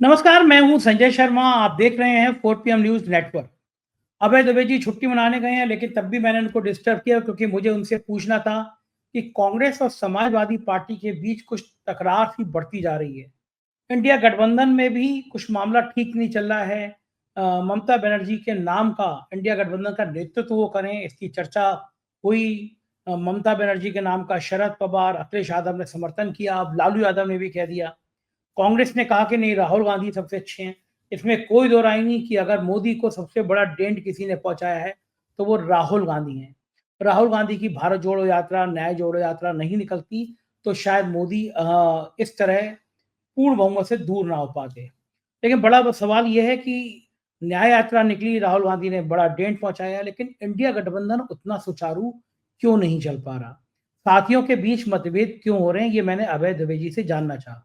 नमस्कार, मैं हूं संजय शर्मा। आप देख रहे हैं 4 पीएम न्यूज़ नेटवर्क। अभय दुबे जी छुट्टी मनाने गए हैं, लेकिन तब भी मैंने उनको डिस्टर्ब किया क्योंकि मुझे उनसे पूछना था कि कांग्रेस और समाजवादी पार्टी के बीच कुछ तकरार सी बढ़ती जा रही है। इंडिया गठबंधन में भी कुछ मामला ठीक नहीं चल रहा है। ममता बनर्जी के नाम का इंडिया गठबंधन का नेतृत्व वो करें, इसकी चर्चा हुई। ममता बनर्जी के नाम का शरद पवार, अखिलेश यादव ने समर्थन किया, अब लालू यादव ने भी कह दिया। कांग्रेस ने कहा कि नहीं, राहुल गांधी सबसे अच्छे हैं। इसमें कोई दो राय नहीं कि अगर मोदी को सबसे बड़ा डेंट किसी ने पहुंचाया है तो वो राहुल गांधी हैं। राहुल गांधी की भारत जोड़ो यात्रा, न्याय जोड़ो यात्रा नहीं निकलती तो शायद मोदी इस तरह पूर्ण बहुमत से दूर ना हो पाते। लेकिन बड़ा सवाल यह है कि न्याय यात्रा निकली, राहुल गांधी ने बड़ा डेंट पहुंचाया, लेकिन इंडिया गठबंधन उतना सुचारू क्यों नहीं चल पा रहा? साथियों के बीच मतभेद क्यों हो रहे हैं, ये मैंने अभय द्विवेदी जी से जानना चाहा।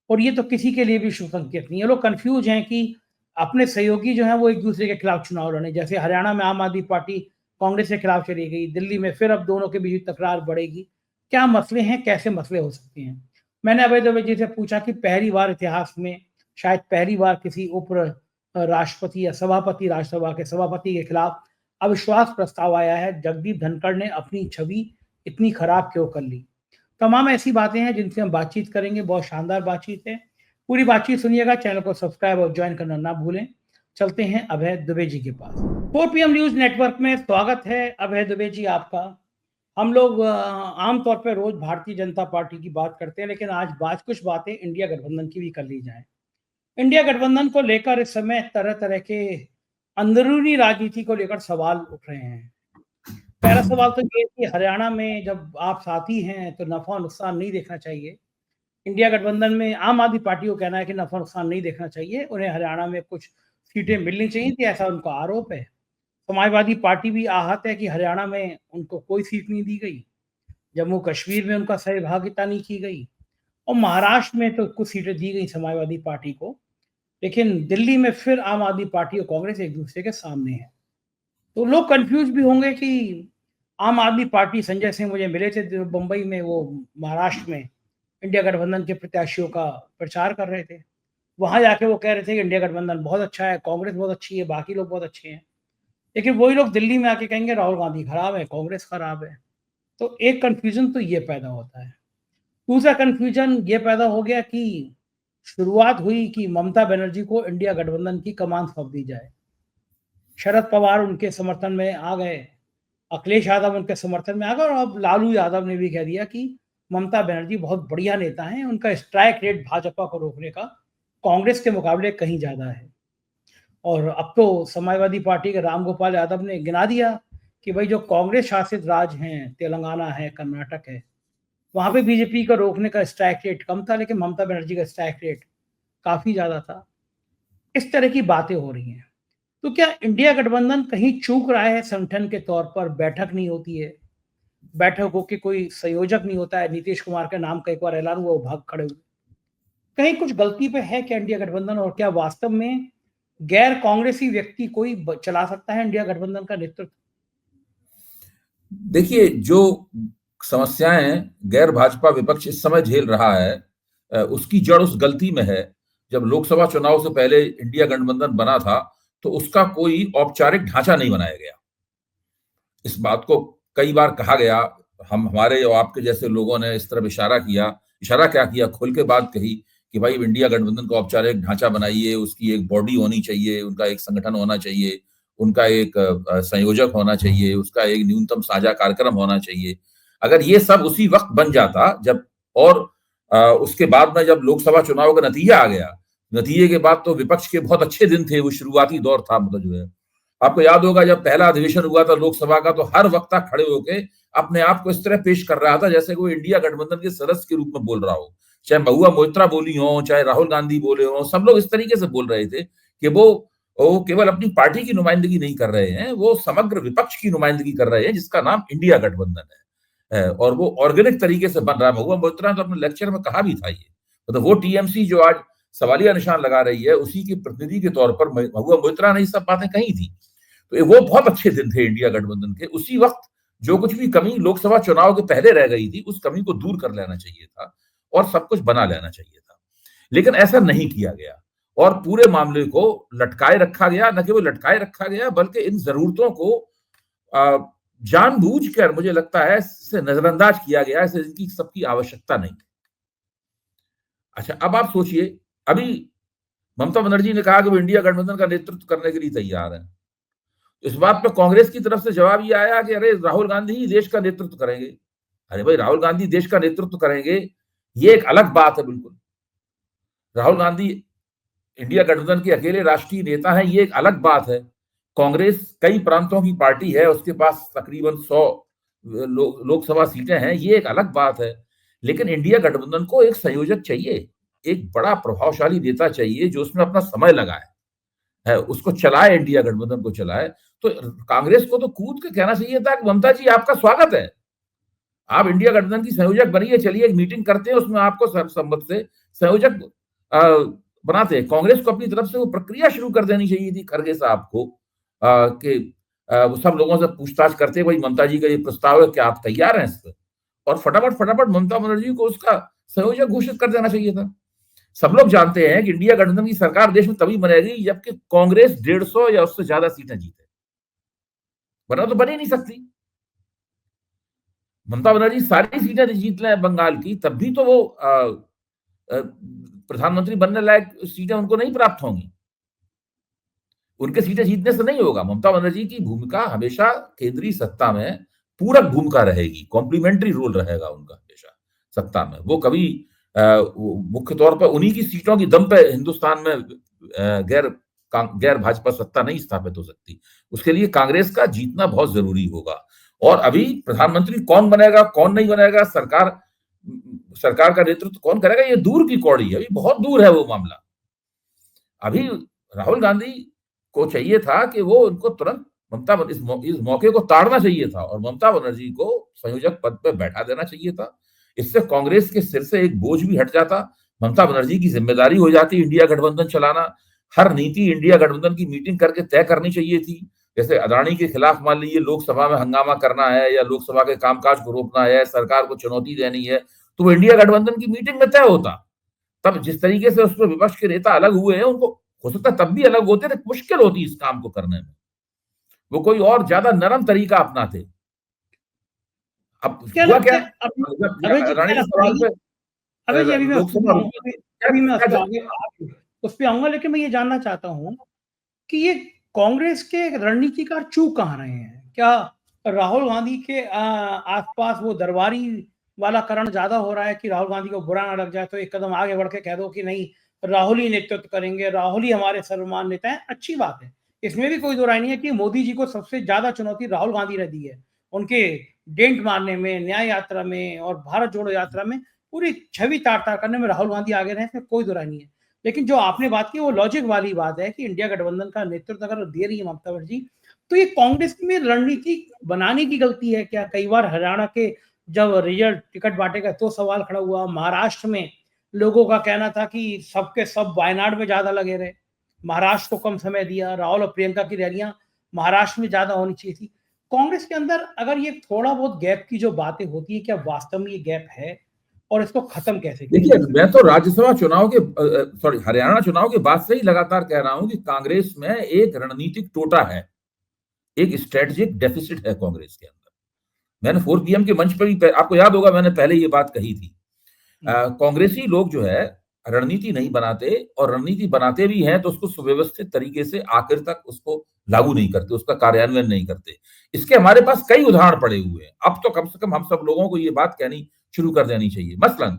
और ये तो किसी के लिए भी शुभ संकेत नहीं है। लोग कन्फ्यूज हैं कि अपने सहयोगी जो हैं वो एक-दूसरे के खिलाफ चुनाव लड़े। जैसे हरियाणा में आम आदमी पार्टी कांग्रेस के खिलाफ चली गई, दिल्ली में फिर अब दोनों के बीच तकरार बढ़ेगी। क्या मसले हैं, कैसे मसले हो सकते हैं? मैंने अभय दुबे जी से पूछा कि पहली बार इतिहास में, शायद पहली बार किसी राष्ट्रपति या सभापति, राज्यसभा के सभापति के खिलाफ अविश्वास प्रस्ताव आया है। जगदीप धनखड़ ने अपनी छवि इतनी खराब क्यों कर ली? तमाम ऐसी बातें हैं जिनसे हम बातचीत करेंगे। बहुत शानदार बातचीत है। पूरी बातचीत सुनिएगा। चैनल को सब्सक्राइब और ज्वाइन करना ना भूलें। चलते हैं अभय दुबे जी के पास। 4 पीएम न्यूज़ नेटवर्क में स्वागत है अभय दुबे जी आपका। हम लोग आमतौर पे रोज भारतीय जनता पार्टी की बात करते हैं, लेकिन आज कुछ बातें इंडिया गठबंधन की भी कर ली जाएँ। इंडिया गठबंधन को लेकर इस समय तरह-तरह के अंदरूनी राजनीति को लेकर सवाल उठ रहे हैं। पहला सवाल तो ये है कि हरियाणा में जब आप साथी हैं तो नफ़ा-नुकसान नहीं देखना चाहिए। इंडिया गठबंधन में आम आदमी पार्टी को कहना है कि नफ़ा-नुकसान नहीं देखना चाहिए, उन्हें हरियाणा में कुछ सीटें मिलनी चाहिए थी, ऐसा उनका आरोप है। समाजवादी पार्टी भी आहत है कि हरियाणा में उनको कोई सीट नहीं दी गई, जम्मू-कश्मीर में उनका सहभागिता नहीं की गई और महाराष्ट्र में तो कुछ सीटें दी गई समाजवादी पार्टी को, लेकिन दिल्ली में फिर आम आदमी पार्टी और कांग्रेस एक-दूसरे के सामने है। तो लोग कन्फ्यूज़ भी होंगे कि आम आदमी पार्टी, संजय सिंह मुझे मिले थे बम्बई में, वो महाराष्ट्र में इंडिया गठबंधन के प्रत्याशियों का प्रचार कर रहे थे। वहाँ जाके वो कह रहे थे कि इंडिया गठबंधन बहुत अच्छा है, कांग्रेस बहुत अच्छी है, बाकी लोग बहुत अच्छे हैं। लेकिन वही लोग दिल्ली में आके कहेंगे राहुल गांधी खराब है, कांग्रेस खराब है। तो एक कन्फ्यूज़न तो ये पैदा होता है। दूसरा कन्फ्यूज़न ये पैदा हो गया कि शुरुआत हुई कि ममता बनर्जी को इंडिया गठबंधन की कमान सौंप दी जाए। शरद पवार उनके समर्थन में आ गए, अखिलेश यादव उनके समर्थन में आ गए और अब लालू यादव ने भी कह दिया कि ममता बनर्जी बहुत बढ़िया नेता हैं, उनका स्ट्राइक रेट भाजपा को रोकने का कांग्रेस के मुकाबले कहीं ज़्यादा है। और अब तो समाजवादी पार्टी के रामगोपाल यादव ने गिना दिया कि भाई जो कांग्रेस शासित राज्य हैं, तेलंगाना है, कर्नाटक है, वहाँ पे बीजेपी को रोकने का स्ट्राइक रेट कम था, लेकिन ममता बनर्जी का स्ट्राइक रेट काफ़ी ज़्यादा था। इस तरह की बातें हो रही हैं। तो क्या इंडिया गठबंधन कहीं चूक रहा है? संगठन के तौर पर बैठक नहीं होती है, बैठकों के कोई संयोजक नहीं होता है। नीतीश कुमार के नाम का एक बार ऐलान हुआ, वो भाग खड़े हुए। कहीं कुछ गलती पे है क्या इंडिया गठबंधन, और क्या वास्तव में गैर कांग्रेसी व्यक्ति कोई चला सकता है इंडिया गठबंधन का नेतृत्व? देखिए, जो समस्याएं गैर भाजपा विपक्ष इस समय झेल रहा है, उसकी जड़ उस गलती में है। जब लोकसभा चुनाव से पहले इंडिया गठबंधन बना था तो उसका कोई औपचारिक ढांचा नहीं बनाया गया। इस बात को कई बार कहा गया, हमारे और आपके जैसे लोगों ने इस तरफ इशारा किया। इशारा क्या किया, खुल के बात कही कि भाई इंडिया गठबंधन का औपचारिक ढांचा बनाइए, उसकी एक बॉडी होनी चाहिए, उनका एक संगठन होना चाहिए, उनका एक संयोजक होना चाहिए, उसका एक न्यूनतम साझा कार्यक्रम होना चाहिए। अगर ये सब उसी वक्त बन जाता जब, और उसके बाद में जब लोकसभा चुनाव का नतीजा आ गया, नतीजे के बाद तो विपक्ष के बहुत अच्छे दिन थे, वो शुरुआती दौर था। मतलब जो है, आपको याद होगा जब पहला अधिवेशन हुआ था लोकसभा का, तो हर वक्ता खड़े होके अपने आप को इस तरह पेश कर रहा था जैसे कोई इंडिया गठबंधन के सदस्य के रूप में बोल रहा हो। चाहे महुआ मोइत्रा बोली हो, चाहे राहुल गांधी बोले हो, सब लोग इस तरीके से बोल रहे थे कि वो केवल अपनी पार्टी की नुमाइंदगी नहीं कर रहे हैं, वो समग्र विपक्ष की नुमाइंदगी कर रहे हैं, जिसका नाम इंडिया गठबंधन है। और वो ऑर्गेनिक तरीके से बन रहा है। महुआ मोइत्रा ने तो अपने लेक्चर में कहा भी था ये, मतलब वो टीएमसी जो आज सवालिया निशान लगा रही है, उसी के प्रतिनिधि के तौर पर महुआ मोइत्रा ने ये सब बातें कही थी। तो वो बहुत अच्छे दिन थे इंडिया गठबंधन के। उसी वक्त जो कुछ भी कमी लोकसभा चुनाव के पहले रह गई थी, उस कमी को दूर कर लेना चाहिए था और सब कुछ बना लेना चाहिए था, लेकिन ऐसा नहीं किया गया। और पूरे मामले को लटकाए रखा गया। न केवल लटकाए रखा गया बल्कि इन जरूरतों को जानबूझकर मुझे लगता है इससे नजरअंदाज किया गया है, इनकी सबकी आवश्यकता नहीं। अच्छा, अब आप सोचिए, अभी ममता बनर्जी ने कहा कि वो इंडिया गठबंधन का नेतृत्व करने के लिए तैयार है। इस बात पे कांग्रेस की तरफ से जवाब ये आया कि अरे राहुल गांधी ही देश का नेतृत्व करेंगे। अरे भाई, राहुल गांधी देश का नेतृत्व करेंगे ये एक अलग बात है। बिल्कुल, राहुल गांधी इंडिया गठबंधन के अकेले राष्ट्रीय नेता हैं, ये एक अलग बात है। कांग्रेस कई प्रांतों की पार्टी है, उसके पास तकरीबन 100 लोकसभा सीटें हैं, ये एक अलग बात है। लेकिन इंडिया गठबंधन को एक संयोजक चाहिए, एक बड़ा प्रभावशाली नेता चाहिए जो उसमें अपना समय लगाए है, उसको चलाए, इंडिया गठबंधन को चलाए। तो कांग्रेस को तो कूद के कहना चाहिए था कि ममता जी आपका स्वागत है, आप इंडिया गठबंधन की संयोजक बनिए, चलिए एक मीटिंग करते हैं, उसमें आपको सर्वसम्मत से संयोजक बनाते हैं। कांग्रेस को अपनी तरफ से वो प्रक्रिया शुरू कर देनी चाहिए थी खरगे साहब को कि वो सब लोगों से पूछताछ करते, भाई ममता जी का ये प्रस्ताव है, क्या आप तैयार हैं इस पर, और फटाफट फटाफट ममता बनर्जी को उसका संयोजक घोषित कर देना चाहिए था। सब लोग जानते हैं कि इंडिया गठबंधन की सरकार देश में तभी बनेगी जबकि कांग्रेस 150 या उससे ज्यादा सीटें जीते, वरना तो बन ही नहीं सकती। ममता बनर्जी सारी सीटें जीत लें बंगाल की, तब भी तो वो प्रधानमंत्री बनने लायक सीटें उनको नहीं प्राप्त होंगी, उनके सीटें जीतने से नहीं होगा। ममता बनर्जी की भूमिका हमेशा केंद्रीय सत्ता में पूरक भूमिका रहेगी, कॉम्प्लीमेंट्री रोल रहेगा उनका हमेशा सत्ता में। वो कभी मुख्य तौर पर उन्हीं की सीटों की दम पे हिंदुस्तान में गैर भाजपा सत्ता नहीं स्थापित हो सकती। उसके लिए कांग्रेस का जीतना बहुत जरूरी होगा। और अभी प्रधानमंत्री कौन बनेगा कौन नहीं बनेगा, सरकार का नेतृत्व कौन करेगा, ये दूर की कौड़ी है, अभी बहुत दूर है वो मामला। अभी राहुल गांधी को चाहिए था कि वो उनको तुरंत इस मौके को ताड़ना चाहिए था और ममता बनर्जी को संयोजक पद पर बैठा देना चाहिए था। इससे कांग्रेस के सिर से एक बोझ भी हट जाता, ममता बनर्जी की जिम्मेदारी हो जाती इंडिया गठबंधन चलाना। हर नीति इंडिया गठबंधन की मीटिंग करके तय करनी चाहिए थी। जैसे अदानी के खिलाफ मान लीजिए लोकसभा में हंगामा करना है या लोकसभा के कामकाज को रोकना है, सरकार को चुनौती देनी है, तो वो इंडिया गठबंधन की मीटिंग में तय होता। तब जिस तरीके से उसमें विपक्ष के नेता अलग हुए हैं, उनको हो सकता है तब भी अलग होते, तो मुश्किल होती इस काम को करने में, वो कोई और ज्यादा नरम तरीका अपनाते। अब क्या हुआ लगता क्या, है अभय जी, अदानी क्या के लगता है सवाल पे अभय जी, लोकसभा अभी मैं उस पर आगे उस पे आऊंगा, लेकिन मैं ये जानना चाहता हूँ कि ये कांग्रेस के रणनीतिकार चूक कहाँ रहे हैं? क्या राहुल गांधी के आसपास वो दरबारी वाला करण ज्यादा हो रहा है कि राहुल गांधी को बुरा ना लग जाए तो एक कदम आगे बढ़ के कह दो कि नहीं, राहुल ही नेतृत्व करेंगे, राहुल ही हमारे सर्वमान नेता हैं? अच्छी बात है, इसमें भी कोई दो राय नहीं है कि मोदी जी को सबसे ज्यादा चुनौती राहुल गांधी ने दी है, उनके डेंट मारने में, न्याय यात्रा में और भारत जोड़ो यात्रा में पूरी छवि तार तार करने में राहुल गांधी आगे रहे, इसमें कोई दो राय नहीं है। लेकिन जो आपने बात की वो लॉजिक वाली बात है कि इंडिया गठबंधन का नेतृत्व अगर दे रही है ममता बनर्जी, तो ये कांग्रेस में रणनीति बनाने की गलती है क्या? कई बार हरियाणा के जब रिजल्ट टिकट बांटेगा तो सवाल खड़ा हुआ, महाराष्ट्र में लोगों का कहना था कि सबके सब वायनाड में ज्यादा लगे रहे, महाराष्ट्र को कम समय दिया, राहुल और प्रियंका की रैलियां महाराष्ट्र में ज्यादा होनी चाहिए थी। कांग्रेस के अंदर अगर ये थोड़ा बहुत गैप की जो बातें होती है, क्या वास्तव में ये गैप है और इसको खत्म कैसे किया? देखिए, मैं तो राज्यसभा चुनाव के हरियाणा चुनाव के बाद से ही लगातार कह रहा हूं कि कांग्रेस में एक रणनीतिक टोटा है, एक स्ट्रेटेजिक डेफिसिट है कांग्रेस के अंदर। मैंने 4 PM के मंच पर भी आपको याद होगा मैंने पहले ये बात कही थी। कांग्रेसी लोग जो है रणनीति नहीं बनाते, और रणनीति बनाते भी हैं तो उसको सुव्यवस्थित तरीके से आखिर तक उसको लागू नहीं करते, उसका कार्यान्वयन नहीं करते। इसके हमारे पास कई उदाहरण पड़े हुए हैं। अब तो कम से कम हम सब लोगों को ये बात कहनी शुरू कर देनी चाहिए। मसलन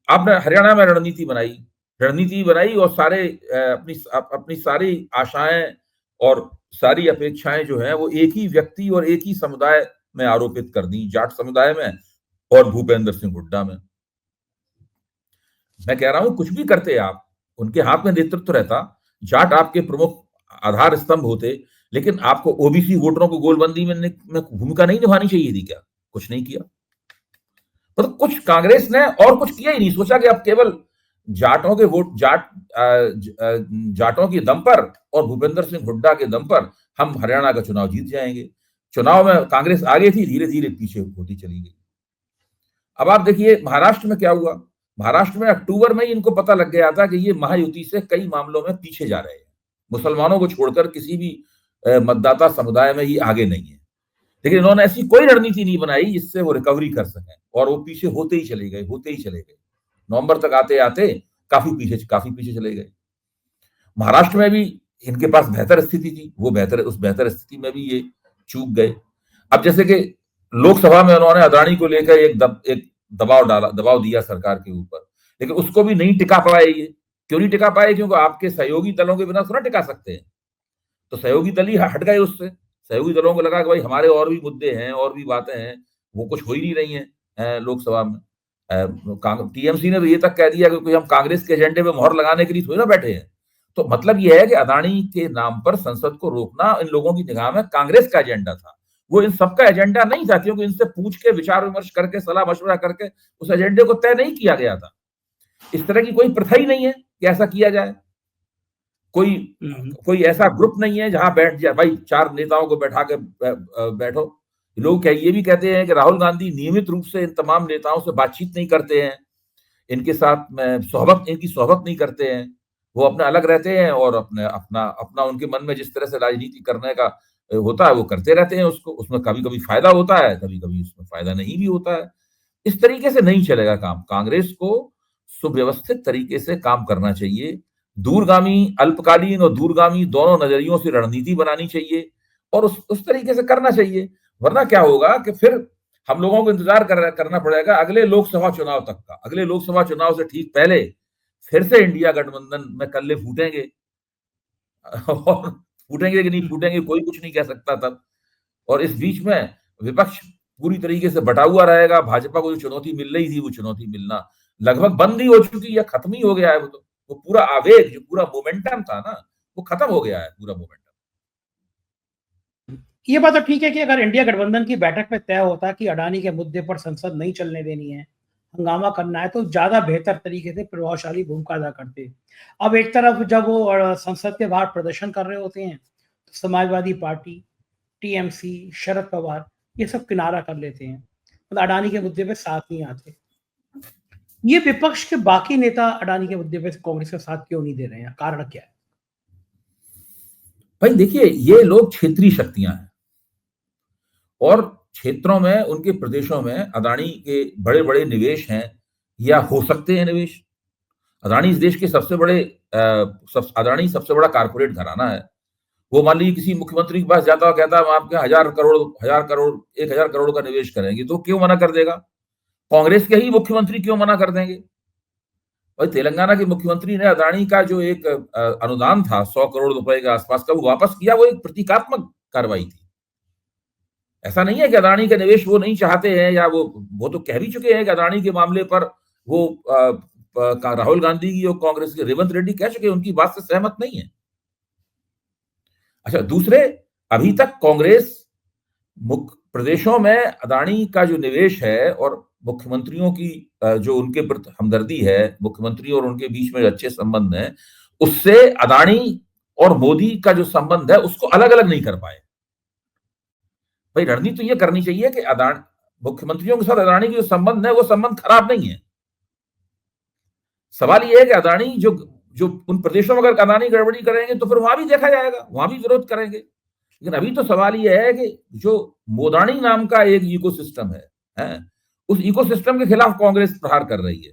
आपने हरियाणा में रणनीति बनाई और सारे अपनी सारी आशाएं और सारी अपेक्षाएं जो है वो एक ही व्यक्ति और एक ही समुदाय में आरोपित कर दी, जाट समुदाय में और भूपेंद्र सिंह हुड्डा में। मैं कह रहा हूं कुछ भी करते आप, उनके हाथ में नेतृत्व रहता, जाट आपके प्रमुख आधार स्तंभ होते, लेकिन आपको ओबीसी वोटरों को गोलबंदी में भूमिका नहीं निभानी चाहिए थी क्या? कुछ नहीं किया। तो कुछ कांग्रेस ने और कुछ किया ही नहीं, सोचा कि अब केवल जाटों के वोट जाटों के दम पर और भूपेंद्र सिंह हुड्डा के दम पर हम हरियाणा का चुनाव जीत जाएंगे। चुनाव में कांग्रेस आगे थी, धीरे धीरे पीछे होती चली गई। अब आप देखिए महाराष्ट्र में क्या हुआ। महाराष्ट्र में अक्टूबर में ही इनको पता लग गया था कि ये महायुति से कई मामलों में पीछे जा रहे हैं, मुसलमानों को छोड़कर किसी भी मतदाता समुदाय में ये आगे नहीं है। लेकिन इन्होंने ऐसी कोई रणनीति नहीं बनाई जिससे वो रिकवरी कर सकें, और वो पीछे होते ही चले गए। नवंबर तक आते आते काफी पीछे चले गए। महाराष्ट्र में भी इनके पास बेहतर स्थिति थी, उस बेहतर स्थिति में भी ये चूक गए। अब जैसे कि लोकसभा में उन्होंने अदानी को लेकर एक दबाव दिया सरकार के ऊपर, लेकिन उसको भी नहीं टिका पाए। ये क्यों नहीं टिका पाए? क्योंकि आपके सहयोगी दलों के बिना थोड़ा टिका सकते हैं। तो सहयोगी दल ही हट गए उससे। सहयोगी दलों को लगा कि भाई हमारे और भी मुद्दे हैं, और भी बातें हैं, वो कुछ हो ही नहीं रही हैं लोकसभा में। टीएमसी ने तो ये तक कह दिया कि हम कांग्रेस के एजेंडे पे मोहर लगाने के लिए थोड़ी ना बैठे हैं। तो मतलब ये है कि अदानी के नाम पर संसद को रोकना इन लोगों की निगाह में कांग्रेस का एजेंडा था, वो इन सबका एजेंडा नहीं था, क्योंकि इनसे पूछ के विचार विमर्श करके सलाह मशवरा करके उस एजेंडे को तय नहीं किया गया था। इस तरह की कोई प्रथा ही नहीं है कि ऐसा किया जाए। कोई ऐसा ग्रुप नहीं है जहां बैठ जाए भाई 4 नेताओं को बैठा के बैठो। लोग ये भी कहते हैं कि राहुल गांधी नियमित रूप से इन तमाम नेताओं से बातचीत नहीं करते हैं, इनके साथ इनकी सोहबत नहीं करते हैं, वो अपने अलग रहते हैं और अपना उनके मन में जिस तरह से राजनीति करने का होता है वो करते रहते हैं। उसमें कभी कभी फायदा होता है, कभी कभी उसमें फायदा नहीं भी होता है। इस तरीके से नहीं चलेगा काम। कांग्रेस को सुव्यवस्थित तरीके से काम करना चाहिए, दूरगामी, अल्पकालीन और दूरगामी दोनों नजरियों से रणनीति बनानी चाहिए, और उस तरीके से करना चाहिए। वरना क्या होगा कि फिर हम लोगों को इंतजार करना पड़ेगा अगले लोकसभा चुनाव तक का। अगले लोकसभा चुनाव से ठीक पहले फिर से इंडिया गठबंधन में कल्ले फूटेंगे, और फूटेंगे कि नहीं फूटेंगे कोई कुछ नहीं कह सकता तब। और इस बीच में विपक्ष पूरी तरीके से बटा हुआ रहेगा। भाजपा को जो चुनौती मिल रही थी वो चुनौती मिलना लगभग बंद ही हो चुकी है, खत्म ही हो गया है। वो पूरा आवेग, जो पूरा मोमेंटम था ना, वो खत्म हो गया है, पूरा मोमेंटम। ये बात तो ठीक है कि अगर इंडिया गठबंधन की बैठक में तय होता कि अडानी के मुद्दे पर संसद नहीं चलने देनी है, हंगामा करना है, तो ज्यादा बेहतर तरीके से प्रभावशाली भूमिका अदा करते। अब एक तरफ जब वो संसद के बाहर प्रदर्शन कर रहे होते हैं तो समाजवादी पार्टी, टीएमसी, शरद पवार ये सब किनारा कर लेते हैं, मतलब अडानी के मुद्दे पे साथ नहीं आते। ये विपक्ष के बाकी नेता अडानी के मुद्दे पे कांग्रेस के साथ क्यों नहीं दे रहे हैं? कारण क्या है? भाई देखिए, ये लोग क्षेत्रीय शक्तियां हैं, और क्षेत्रों में, उनके प्रदेशों में अदानी के बड़े बड़े निवेश हैं या हो सकते हैं निवेश। अदानी इस देश के अदानी सबसे बड़ा कारपोरेट घराना है। वो मान लीजिए किसी मुख्यमंत्री के पास जाता और कहता है हम आपके 1,000 करोड़ का निवेश करेंगे, तो क्यों मना कर देगा? कांग्रेस के ही मुख्यमंत्री क्यों मना कर देंगे? और तेलंगाना के मुख्यमंत्री ने अदानी का जो एक अनुदान था 100 करोड़ रुपए के आसपास का, वो वापस किया। वो एक प्रतीकात्मक कार्रवाई थी। ऐसा नहीं है कि अदानी का निवेश वो नहीं चाहते हैं, या वो तो कह भी चुके हैं कि अदानी के मामले पर वो राहुल गांधी की और कांग्रेस के रेवंत रेड्डी कह चुके हैं उनकी बात से सहमत नहीं है। अच्छा, दूसरे, अभी तक कांग्रेस प्रदेशों में अदानी का जो निवेश है और मुख्यमंत्रियों की जो उनके प्रति हमदर्दी है, मुख्यमंत्री और उनके बीच में अच्छे संबंध हैं, उससे अदानी और मोदी का जो संबंध है उसको अलग अलग नहीं कर पाए। भाई रणनीति तो ये करनी चाहिए कि मुख्यमंत्रियों के साथ अदानी के जो संबंध है वो संबंध खराब नहीं है। सवाल ये है कि अदानी जो उन प्रदेशों में अगर अदानी गड़बड़ी करेंगे तो फिर वहां भी देखा जाएगा, वहां भी विरोध करेंगे। लेकिन अभी तो सवाल ये है कि जो मोदानी नाम का एक इकोसिस्टम है, उस इकोसिस्टम के खिलाफ कांग्रेस प्रहार कर रही है।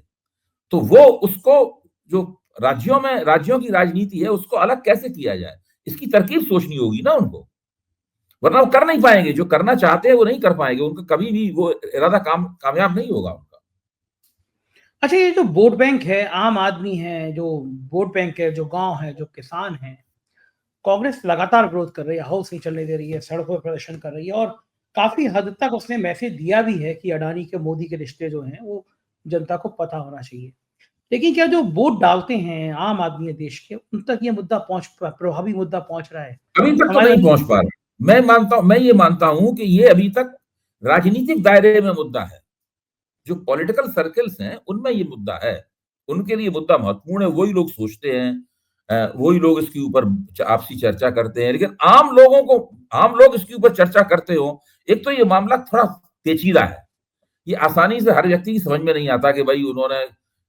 तो वो उसको, जो राज्यों की राजनीति है, उसको अलग कैसे किया जाए, इसकी तरकीब सोचनी होगी ना उनको, वरना वो कर नहीं पाएंगे। जो करना चाहते हैं वो नहीं कर पाएंगे, उनका कभी भी वो इरादा कामयाब नहीं होगा उनका। अच्छा, ये जो वोट बैंक है, आम आदमी है, जो वोट बैंक है, जो गांव है, जो किसान है, कांग्रेस लगातार विरोध कर रही है, हाउस नहीं चलने दे रही है, सड़कों पर प्रदर्शन कर रही है, और काफी हद तक उसने मैसेज दिया भी है कि अडानी के मोदी के रिश्ते जो हैं वो जनता को पता होना चाहिए। लेकिन क्या जो वोट डालते हैं आम आदमी है देश के, उन तक ये मुद्दा प्रभावी मुद्दा पहुंच रहा है? अभी तक तो नहीं पहुंच पा रहा। मैं ये मानता हूं कि ये अभी तक राजनीतिक दायरे में मुद्दा है। जो पॉलिटिकल सर्कल्स हैं उनमें ये मुद्दा है, उनके लिए मुद्दा महत्वपूर्ण है, वही लोग सोचते हैं, वही लोग इसके ऊपर आपसी चर्चा करते हैं। लेकिन आम लोग इसके ऊपर चर्चा करते हो, एक तो ये मामला थोड़ा पेचीदा है। ये आसानी से हर व्यक्ति की समझ में नहीं आता कि भाई उन्होंने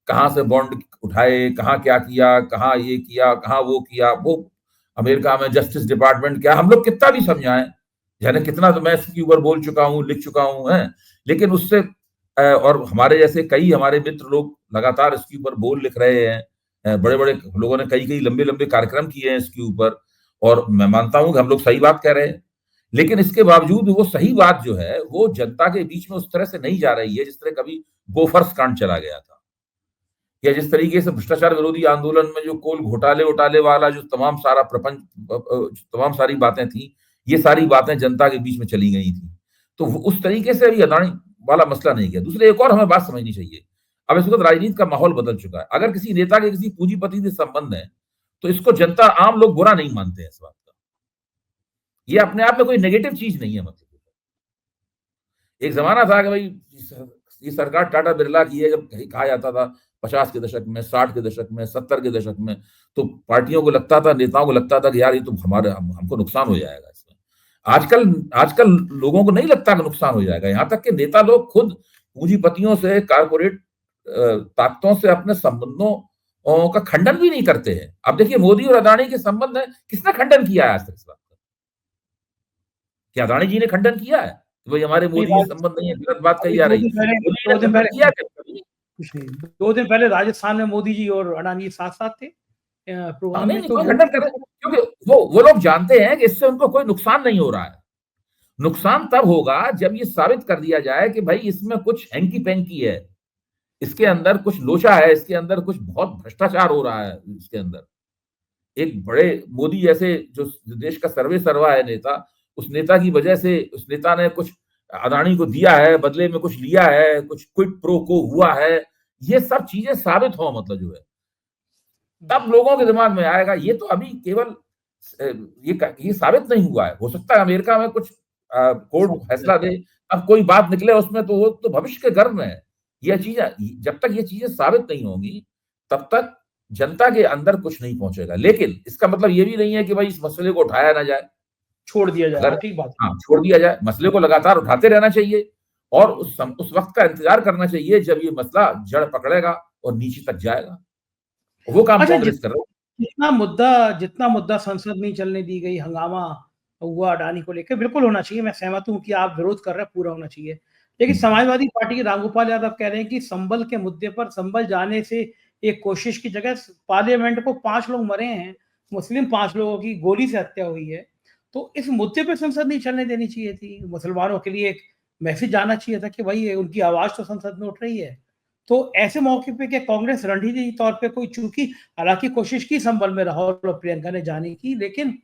कहाँ से बॉन्ड उठाए, कहाँ क्या किया, कहाँ ये किया, कहाँ वो किया, वो अमेरिका में जस्टिस डिपार्टमेंट क्या, हम लोग कितना भी समझाएं, यानी कितना तो मैं इसके ऊपर बोल चुका हूँ, लिख चुका हूँ, है, लेकिन उससे और हमारे जैसे कई हमारे मित्र लोग लगातार इसके ऊपर बोल लिख रहे हैं, बड़े बड़े लोगों ने कई कई लंबे लंबे कार्यक्रम किए हैं इसके ऊपर, और मैं मानता हूं कि हम लोग सही बात कह रहे हैं, लेकिन इसके बावजूद वो सही बात जो है वो जनता के बीच में उस तरह से नहीं जा रही है जिस तरह कभी गोफर्स कांड चला गया था, या जिस तरीके से भ्रष्टाचार विरोधी आंदोलन में जो कोल घोटाले उटाले वाला जो तमाम सारा प्रपंच, तमाम सारी बातें थी, ये सारी बातें जनता के बीच में चली गई थी, तो उस तरीके से अभी अदानी वाला मसला नहीं गया। दूसरे एक और हमें बात समझनी चाहिए, अब इस वक्त राजनीति का माहौल बदल चुका है, अगर किसी नेता के किसी पूंजीपति से संबंध है तो इसको जनता आम लोग बुरा नहीं मानते हैं इस बात का, ये अपने आप में कोई नेगेटिव चीज नहीं है। मतलब एक जमाना था कि भाई ये सरकार टाटा बिरला की है, जब कहीं कहा जाता था 50 के दशक में, 60 के दशक में, 70 के दशक में, तो पार्टियों को लगता था, नेताओं को लगता था कि यार ये तो हमको नुकसान हो जाएगा इसमें। आजकल आजकल लोगों को नहीं लगता कि नुकसान हो जाएगा, यहां तक कि नेता लोग खुद पूंजीपतियों से, कारपोरेट ताकतों से अपने संबंधों का खंडन भी नहीं करते हैं। अब देखिए मोदी और अदानी के संबंध है, किसने खंडन किया है आज तक इस बात का? क्या अदानी जी ने खंडन किया है कि भाई हमारे मोदी से संबंध नहीं है, गलत बात कही जा रही है? दो दिन पहले कुछ नहीं, 2 दिन पहले राजस्थान में मोदी जी और अडानी साथ साथ थे प्रोग्राम में, तो खंडन कर रहे हैं, क्योंकि वो लोग जानते हैं कि इससे उनको कोई नुकसान नहीं हो रहा है। नुकसान तब होगा जब ये साबित कर दिया जाए कि भाई इसमें कुछ हैंकी पैंकी है, इसके अंदर कुछ लोचा है, इसके अंदर कुछ बहुत भ्रष्टाचार हो रहा है। इसके अंदर एक बड़े मोदी जैसे जो देश का सर्वे सर्वा है नेता, उस नेता की वजह से उस नेता ने कुछ अदानी को दिया है, बदले में कुछ लिया है, कुछ क्विड प्रो को हुआ है, ये सब चीजें साबित हो, मतलब जो है तब लोगों के दिमाग में आएगा। ये तो अभी केवल ये साबित नहीं हुआ है, हो सकता है अमेरिका में कुछ कोर्ट फैसला दे, अब कोई बात निकले उसमें, तो वो तो भविष्य के गर्भ में है। ये चीजें जब तक ये चीजें साबित नहीं होंगी तब तक जनता के अंदर कुछ नहीं पहुंचेगा। लेकिन इसका मतलब ये भी नहीं है कि भाई इस मसले को उठाया ना जाए, छोड़ दिया जाए, ठीक बात है। हाँ, छोड़ दिया जाए, मसले को लगातार उठाते रहना चाहिए और उस वक्त का इंतजार करना चाहिए जब ये मसला जड़ पकड़ेगा और नीचे तक जाएगा। वो काम कांग्रेस कर रही है। जितना मुद्दा संसद में चलने दी गई, हंगामा हुआ अडानी को लेकर, बिल्कुल होना चाहिए, मैं सहमत हूं कि आप विरोध कर रहे हैं, पूरा होना चाहिए। लेकिन समाजवादी पार्टी के रामगोपाल यादव कह रहे हैं कि संबल के मुद्दे पर संबल जाने से एक कोशिश की जगह पार्लियामेंट को 5 लोग मरे हैं, मुस्लिम 5 लोगों की गोली से हत्या हुई है, तो इस मुद्दे पे संसद नहीं चलने देनी चाहिए थी। मुसलमानों के लिए एक मैसेज जाना चाहिए था कि भाई उनकी आवाज तो संसद में उठ रही है। तो ऐसे मौके पे क्या कांग्रेस रणनीति तौर पे कोई चूकी, हालांकि कोशिश की संबल में राहुल और प्रियंका ने जाने की, लेकिन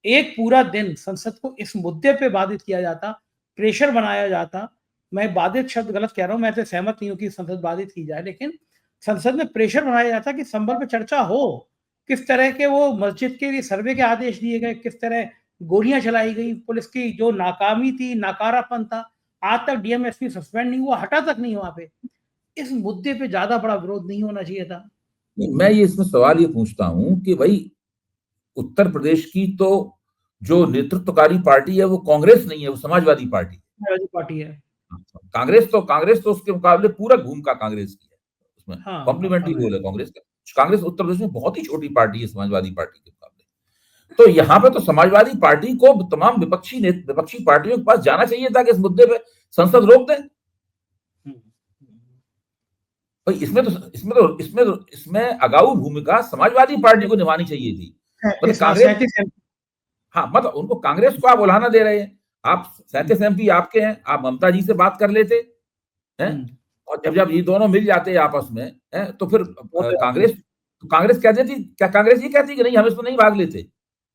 एक पूरा दिन संसद को इस मुद्दे पे बाधित किया जाता, प्रेशर बनाया जाता। मैं बाधित शब्द गलत कह रहा हूं, मैं तो सहमत नहीं हूं कि संसद बाधित की जाए, लेकिन संसद में प्रेशर बनाया जाता कि संबल पे चर्चा हो, किस तरह के वो मस्जिद के लिए सर्वे के आदेश दिए गए, किस तरह गोलियां चलाई गई, पुलिस की जो नाकामी थी, नाकारापन था, आज तक डीएमएसपी सस्पेंड नहीं हुआ, हटा तक नहीं वहां पे। इस मुद्दे पे ज्यादा बड़ा विरोध नहीं होना चाहिए था। मैं ये इसमें सवाल ये पूछता हूं कि भाई उत्तर प्रदेश की तो जो नेतृत्वकारी पार्टी है वो कांग्रेस नहीं है, वो समाजवादी पार्टी है। कांग्रेस तो उसके मुकाबले पूरा भूमिका कांग्रेस की है, उसमें हाँ, कॉम्प्लीमेंट्री रोल है कांग्रेस का। कांग्रेस उत्तर प्रदेश में बहुत ही छोटी पार्टी है समाजवादी पार्टी के मुकाबले, तो यहाँ पे तो समाजवादी पार्टी को तमाम विपक्षी पार्टियों के पास जाना चाहिए था कि इस मुद्दे पे संसद रोक दें। भाई इसमें अगाऊ भूमिका समाजवादी पार्टी को निभानी चाहिए थी। मतलब कांग्रेस, हाँ, मतलब उनको कांग्रेस को आप उलाहना दे रहे हैं, आप 37 MP आपके हैं, आप ममता जी से बात कर लेते हैं, और जब ये दोनों मिल जाते हैं आपस में, हैं, तो फिर कांग्रेस कहती थी, क्या कांग्रेस ये कहती कि नहीं हम इसमें नहीं भाग लेते,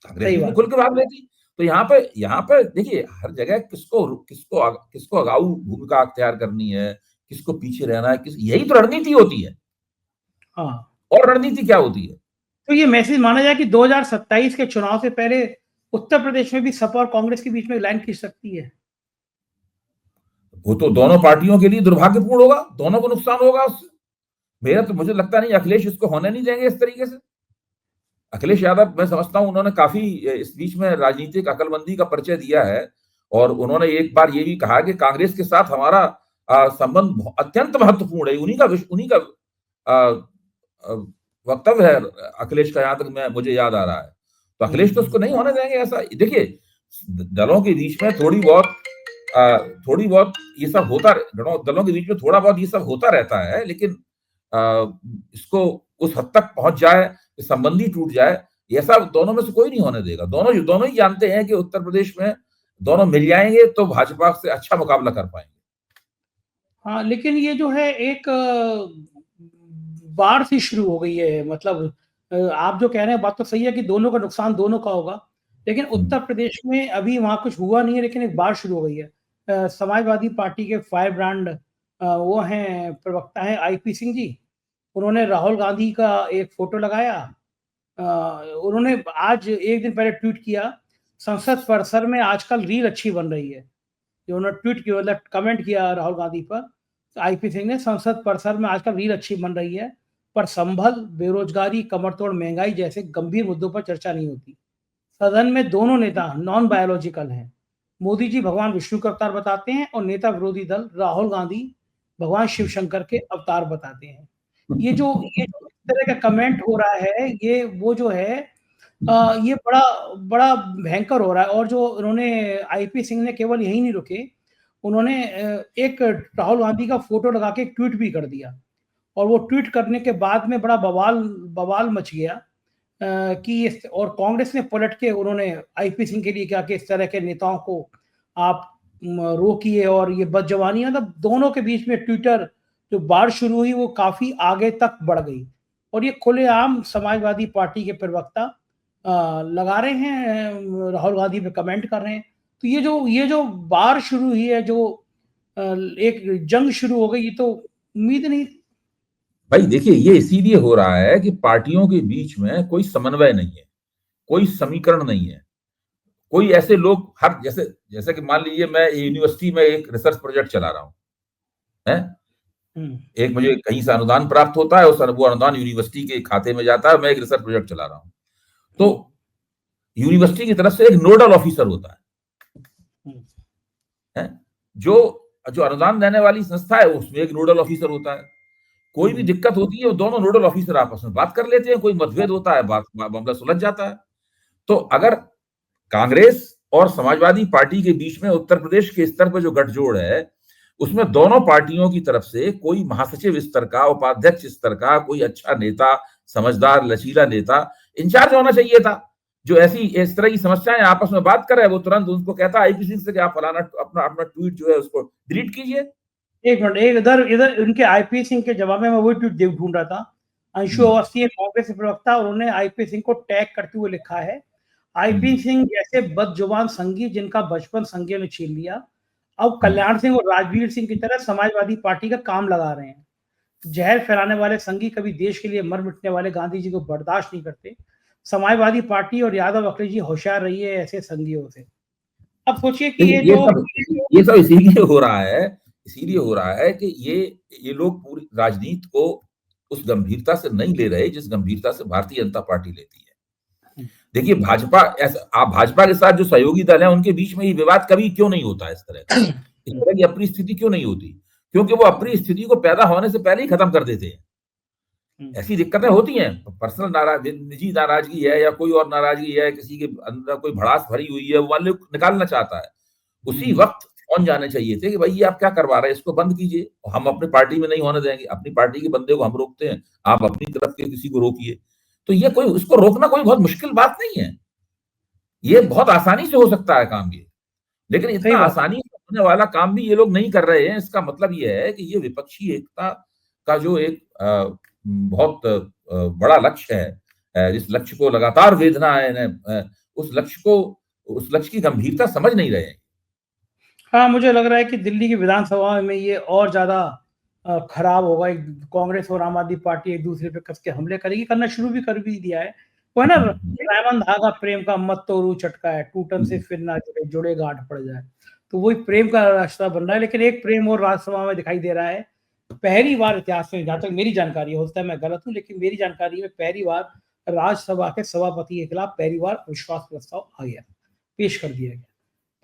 कांग्रेस खुल के भाग लेती। तो यहाँ पे देखिए हर जगह किसको अगाऊ भूमिका अख्तियार करनी है, किसको पीछे रहना है, यही तो रणनीति होती है। हाँ, और रणनीति क्या होती है? तो ये मैसेज माना जाए कि 2027 के चुनाव से पहले उत्तर प्रदेश में भी सपा और कांग्रेस के बीच में लाइन खींच सकती है। वो तो दोनों पार्टियों के लिए दुर्भाग्यपूर्ण होगा, दोनों को नुकसान होगा उससे। मुझे लगता नहीं अखिलेश इसको होने नहीं देंगे इस तरीके से। अखिलेश यादव, मैं समझता हूं उन्होंने काफी इस बीच में राजनीतिक अकलमंदी का परिचय दिया है, और उन्होंने एक बार ये भी कहा कि कांग्रेस के साथ हमारा संबंध अत्यंत महत्वपूर्ण है, उन्हीं का वक्तव्य है अखिलेश का, यहां तक मुझे याद आ रहा है। तो अखिलेश तो उसको नहीं होने देंगे ऐसा। देखिए, दलों के बीच में थोड़ी बहुत ये सब दलों के बीच में थोड़ा बहुत ये सब होता रहता है, लेकिन इसको उस हद तक पहुंच जाए कि संबंधी टूट जाए, ऐसा दोनों में से कोई नहीं होने देगा। दोनों ही जानते हैं कि उत्तर प्रदेश में दोनों मिल जाएंगे तो भाजपा से अच्छा मुकाबला कर पाएंगे। हाँ, लेकिन ये जो है एक बाढ़ सी शुरू हो गई है। मतलब आप जो कह रहे हैं बात तो सही है कि दोनों का नुकसान दोनों का होगा, लेकिन उत्तर प्रदेश में अभी वहाँ कुछ हुआ नहीं है, लेकिन एक बाढ़ शुरू हो गई है। समाजवादी पार्टी के फायर ब्रांड वो हैं, प्रवक्ता हैं आईपी सिंह जी। उन्होंने राहुल गांधी का एक फोटो लगाया। उन्होंने आज एक दिन पहले ट्वीट किया, संसद परिसर में आजकल रील अच्छी बन रही है। जो उन्होंने ट्वीट किया, मतलब कमेंट किया राहुल गांधी पर, तो आईपी सिंह ने, संसद परिसर में आजकल रील अच्छी बन रही है, पर संभल, बेरोजगारी, कमरतोड़ महंगाई जैसे गंभीर मुद्दों पर चर्चा नहीं होती। सदन में दोनों नेता नॉन बायोलॉजिकल हैं। मोदी जी भगवान विष्णु के अवतार बताते हैं और नेता विरोधी दल राहुल गांधी भगवान शिव शंकर के अवतार बताते हैं। ये जो इस तरह का कमेंट हो रहा है, ये वो जो है ये बड़ा बड़ा भयंकर हो रहा है। और जो उन्होंने आईपी सिंह ने केवल यही नहीं रुके, उन्होंने एक राहुल गांधी का फोटो लगा के एक ट्वीट भी कर दिया। और वो ट्वीट करने के बाद में बड़ा बवाल बवाल मच गया कि और कांग्रेस ने पलट के उन्होंने आईपी सिंह के लिए कहा कि इस तरह के नेताओं को आप रोकिए, और ये बदजवानी, मतलब दोनों के बीच में ट्विटर जो बाढ़ शुरू हुई वो काफी आगे तक बढ़ गई। और ये खुलेआम समाजवादी पार्टी के प्रवक्ता लगा रहे हैं, राहुल गांधी पे कमेंट कर रहे हैं। तो ये जो बाढ़ शुरू हुई है, जो एक जंग शुरू हो गई, ये तो उम्मीद नहीं। भाई देखिए, ये इसीलिए हो रहा है कि पार्टियों के बीच में कोई समन्वय नहीं है, कोई समीकरण नहीं है। कोई ऐसे लोग हर जैसे जैसे कि मान लीजिए मैं यूनिवर्सिटी में एक रिसर्च प्रोजेक्ट चला रहा हूँ, एक मुझे कहीं से अनुदान प्राप्त होता है, वो अनुदान यूनिवर्सिटी के खाते में जाता है, मैं एक रिसर्च प्रोजेक्ट चला रहा हूँ। तो यूनिवर्सिटी की तरफ से एक नोडल ऑफिसर होता है, जो जो अनुदान देने वाली संस्था है उसमें एक नोडल ऑफिसर होता है। कोई भी दिक्कत होती है वो दोनों नोडल ऑफिसर आपस में बात कर लेते हैं, कोई मतभेद होता है, मामला सुलझ जाता है। तो अगर कांग्रेस और समाजवादी पार्टी के बीच में उत्तर प्रदेश के स्तर पर जो गठजोड़ है, उसमें दोनों पार्टियों की तरफ से कोई महासचिव स्तर का, उपाध्यक्ष स्तर का कोई अच्छा नेता, समझदार लचीला नेता इंचार्ज होना चाहिए था, जो इस तरह की समस्याएं आपस में बात करे। वो तुरंत उनको कहता आईपी सिंह से कि आप फलाना अपना अपना ट्वीट जो है उसको डिलीट कीजिए। एक मिनट, एक इधर इधर उनके आईपी सिंह के जवाब में मैं वही ट्वीट ढूंढ रहा था। अंशु अवस्थी कांग्रेस के प्रवक्ता, उन्होंने आईपी सिंह को टैग करते हुए लिखा है, आईपी सिंह जैसे बदजुबान संगी जिनका बचपन संज्ञा ने छीन लिया, अब कल्याण सिंह और राजवीर सिंह की तरह समाजवादी पार्टी का काम लगा रहे हैं। जहर फैलाने वाले संगी कभी देश के लिए मर मिटने वाले गांधी जी को बर्दाश्त नहीं करते। समाजवादी पार्टी और यादव अखिलेश जी होशियार रही है ऐसे संगियों से। अब सोचिए कि ये सब इसीलिए हो रहा है कि ये लोग पूरी राजनीति को उस गंभीरता से नहीं ले रहे जिस गंभीरता से भारतीय जनता पार्टी लेती है। देखिए, भाजपा के साथ जो सहयोगी दल है उनके बीच में ये विवाद कभी क्यों नहीं होता, इस तरह की अपनी स्थिति क्यों नहीं होती? क्योंकि वो अपनी स्थिति को पैदा होने से पहले ही खत्म कर देते हैं। ऐसी दिक्कतें होती हैं, पर्सनल निजी नाराजगी है या कोई और नाराजगी है, किसी के अंदर कोई भड़ास भरी हुई है, वो मान लो निकालना चाहता है, उसी वक्त पहुंच जाने चाहिए थे कि भाई ये आप क्या करवा रहे हैं, इसको बंद कीजिए, हम अपनी पार्टी में नहीं होने देंगे, अपनी पार्टी के बंदे को हम रोकते हैं, आप अपनी तरफ के किसी को रोकिए। तो ये इसको रोकना कोई बहुत मुश्किल बात नहीं है, ये बहुत आसानी से हो सकता है काम ये। लेकिन इतना आसानी से होने वाला काम भी ये लोग नहीं कर रहे हैं। इसका मतलब ये है कि ये विपक्षी एकता का जो एक बहुत बड़ा लक्ष्य है, जिस लक्ष्य को लगातार वेदना है, उस लक्ष्य की गंभीरता समझ नहीं रहे हैं। हाँ, मुझे लग रहा है कि दिल्ली की विधानसभा में ये और ज्यादा खराब होगा। एक कांग्रेस और आम आदमी पार्टी एक दूसरे पे कस के हमले करेगी, करना शुरू भी कर भी दिया है। वो है ना, रायमन धागा प्रेम का मत तोड़ू चटका है, टूटन से फिर ना जुड़े, जुड़े गांठ पड़ जाए। तो वही प्रेम का रास्ता बन रहा है। लेकिन एक प्रेम और राज्यसभा में दिखाई दे रहा है, पहली बार इतिहास में, जहां तक मेरी जानकारी, हो सकता है मैं गलत हूं, लेकिन मेरी जानकारी में पहली बार राज्यसभा के सभापति के खिलाफ पहली बार अविश्वास प्रस्ताव आ गया, पेश कर दिया गया।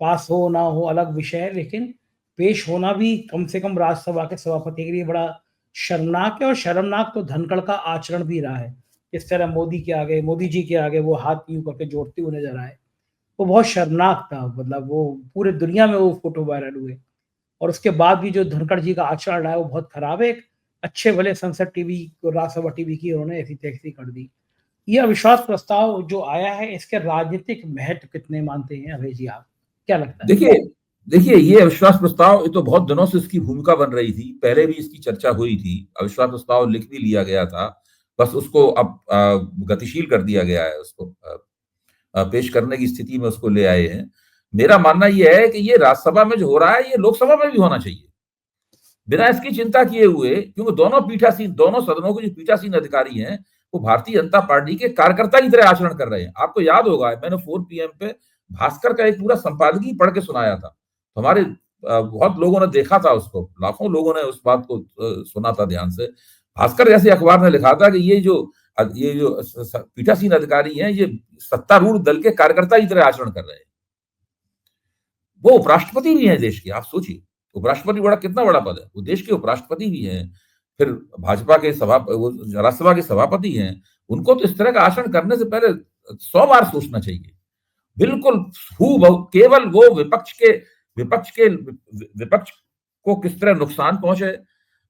पास हो ना हो अलग विषय है, लेकिन पेश होना भी कम से कम राज्यसभा के सभापति के लिए बड़ा शर्मनाक है, और शर्मनाक तो धनखड़ का आचरण भी रहा है। इस तरह मोदी जी के आगे वो हाथ यूं करके जोड़ते हुए नजर आए, वो बहुत शर्मनाक था। मतलब वो पूरे दुनिया में वो फोटो वायरल हुए, और उसके बाद भी जो धनखड़ जी का आचरण रहा है वो बहुत खराब है। एक अच्छे भले संसद टीवी, राज्यसभा टीवी की उन्होंने ऐसी तैसी कर दी। ये अविश्वास प्रस्ताव जो आया है, इसके राजनीतिक महत्व कितने मानते हैं अभय जी, आप क्या लगता है? देखिए देखिए, ये अविश्वास प्रस्ताव, ये तो बहुत दिनों से इसकी भूमिका बन रही थी, पहले भी इसकी चर्चा हुई थी, अविश्वास प्रस्ताव लिख भी लिया गया था, बस उसको अब गतिशील कर दिया गया है, उसको पेश करने की स्थिति में उसको ले आए हैं। मेरा मानना यह है कि ये राज्यसभा में जो हो रहा है ये लोकसभा में भी होना चाहिए, बिना इसकी चिंता किए हुए, क्योंकि दोनों सदनों के जो पीठासीन अधिकारी हैं वो भारतीय जनता पार्टी के कार्यकर्ता की तरह आचरण कर रहे हैं। आपको याद होगा, मैंने 4 PM पे भास्कर का एक पूरा संपादकीय पढ़ के सुनाया था, तो हमारे बहुत लोगों ने देखा था उसको, लाखों लोगों ने उस बात को सुना था ध्यान से। भास्कर जैसे अखबार ने लिखा था कि ये जो पीठासीन अधिकारी हैं ये सत्तारूढ़ दल के कार्यकर्ता की तरह आचरण कर रहे हैं। वो उपराष्ट्रपति भी हैं देश के, आप सोचिए, उपराष्ट्रपति कितना बड़ा पद है, वो देश के उपराष्ट्रपति भी हैं, फिर भाजपा के राज्यसभा के सभापति हैं। उनको तो इस तरह का आचरण करने से पहले 100 बार सोचना चाहिए। बिल्कुल केवल वो विपक्ष को किस तरह नुकसान पहुंचे,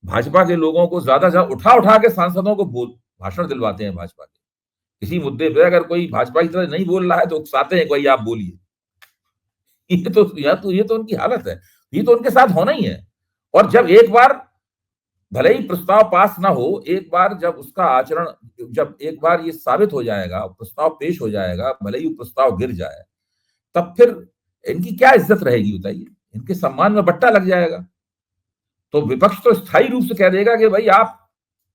भाजपा के लोगों को ज्यादा उठा उठा के सांसदों को भाषण दिलवाते हैं भाजपा के। किसी मुद्दे पे अगर कोई भाजपा की तरह नहीं बोल रहा है तो उकसाते हैं, कोई आप बोलिए। ये तो उनकी हालत है, ये तो उनके साथ होना ही है। और जब एक बार भले ही प्रस्ताव पास ना हो, एक बार जब उसका आचरण, जब एक बार ये साबित हो जाएगा, प्रस्ताव पेश हो जाएगा, भले ही प्रस्ताव गिर जाए, तब फिर इनकी क्या इज्जत रहेगी बताइए, इनके सम्मान में बट्टा लग जाएगा। तो विपक्ष तो स्थायी रूप से कह देगा कि भाई आप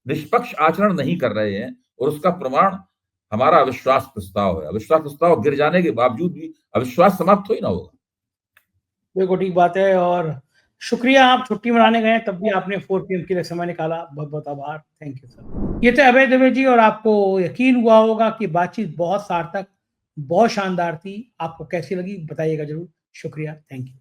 निष्पक्ष आचरण नहीं कर रहे हैं, और उसका प्रमाण हमारा अविश्वास प्रस्ताव है। अविश्वास प्रस्ताव गिर जाने के बावजूद भी अविश्वास समाप्त हो ही ना होगा। बिल्कुल ठीक बात है, और शुक्रिया, आप छुट्टी मनाने गए तब भी आपने 4 PM के लिए समय निकाला, बहुत बहुत आभार, थैंक यू सर। ये थे अभय दुबे जी, और आपको यकीन हुआ होगा कि बातचीत बहुत सार्थक, बहुत शानदार थी। आपको कैसी लगी बताइएगा जरूर। शुक्रिया, थैंक यू।